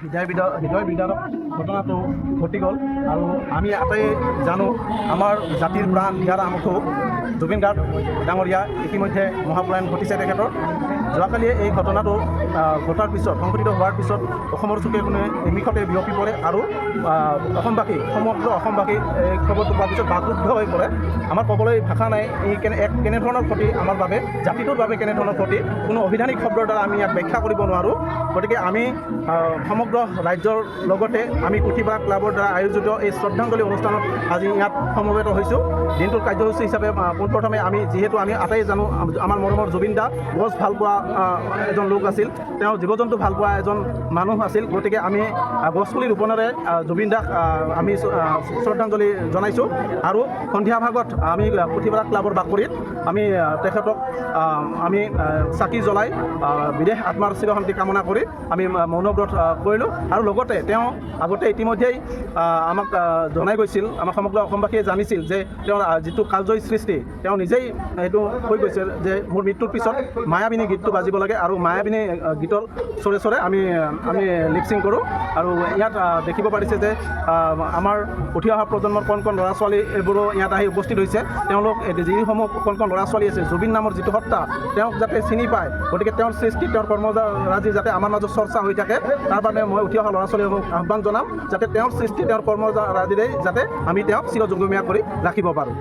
হৃদয় বিদাৰক ঘটনাটো ঘটি গ'ল আৰু আমি আটাই জানো আমাৰ জাতিৰ প্ৰাণ হিয়াৰ আমঠু জুবিন গাৰ্গ ডাঙৰীয়া ইতিমধ্যে মহাপ্ৰয়াণ ঘটিছে তেখেতৰ। যোৱাকালিয়ে এই ঘটনাটো ঘটাৰ পিছত সংঘটিত হোৱাৰ পিছত অসমৰ চুকে কোণে নিমিষতে বিয়পি পৰে আৰু অসমবাসী সমগ্ৰ অসমবাসী এই খবৰটো পোৱাৰ পিছত বাকৰুদ্ধ হৈ পৰে। আমাৰ ক'বলৈ ভাষা নাই এই কেনেধৰণৰ ক্ষতি আমাৰ বাবে, জাতিটোৰ বাবে কেনেধৰণৰ ক্ষতি, কোনো অভিধানিক শব্দৰ দ্বাৰা আমি ইয়াক ব্যাখ্যা কৰিব নোৱাৰোঁ। গতিকে আমি সমগ্ৰ ৰাজ্যৰ লগতে আমি পুথিপাৰা ক্লাবৰ দ্বাৰা আয়োজিত এই শ্ৰদ্ধাঞ্জলি অনুষ্ঠানত আজি ইয়াত সমবেত হৈছোঁ। দিনটোৰ কাৰ্যসূচী হিচাপে পোনপ্ৰথমে আমি যিহেতু আমি আটাই জানো আমাৰ মৰমৰ জুবিন দা গছ ভাল পোৱা এজন লোক আছিল, তেওঁ জীৱ জন্তু ভাল পোৱা এজন মানুহ আছিল। গতিকে আমি গছপুলি ৰোপণেৰে জুবিন দাক আমি শ্ৰদ্ধাঞ্জলি জনাইছোঁ আৰু সন্ধিয়া ভাগত আমি পুথিপাৰা ক্লাবৰ বাকৰিত আমি তেখেতক আমি চাকি জ্বলাই বিদেশ আত্মাৰ চিৰশান্তি কামনা কৰি আমি মৌনব্ৰত কৰিলোঁ। আৰু লগতে তেওঁ আগতে ইতিমধ্যেই আমাক জনাই গৈছিল, আমাক সমগ্ৰ অসমবাসীয়ে জানিছিল যে তেওঁৰ যিটো কালজয়ী সৃষ্টি তেওঁ নিজেই সেইটো কৈ গৈছে যে মোৰ মৃত্যুৰ পিছত মায়াবিনী গীতটো বাজিব লাগে আৰু মায়াবিনী গীতৰ চৰে চৰে আমি লিপচিং কৰোঁ। আৰু ইয়াত দেখিব পাৰিছে যে আমাৰ উঠি অহা প্ৰজন্মৰ কণ কণ ল'ৰা ছোৱালী এইবোৰো ইয়াত আহি উপস্থিত হৈছে। তেওঁলোক যিসমূহ কণ কণ ল'ৰা ছোৱালী আছে জুবিন নামৰ যিটো সত্তা তেওঁক যাতে চিনি পায়, গতিকে তেওঁৰ সৃষ্টি তেওঁৰ কৰ্মৰাজি যাতে আমাৰ মাজত চৰ্চা হৈ থাকে, তাৰ বাবে মই উঠি অহা ল'ৰা ছোৱালীসমূহক আহ্বান জনাম যাতে তেওঁৰ সৃষ্টি তেওঁৰ কৰ্মৰাজিৰে যাতে আমি তেওঁক চিৰযুগমীয়া কৰি ৰাখিব পাৰোঁ।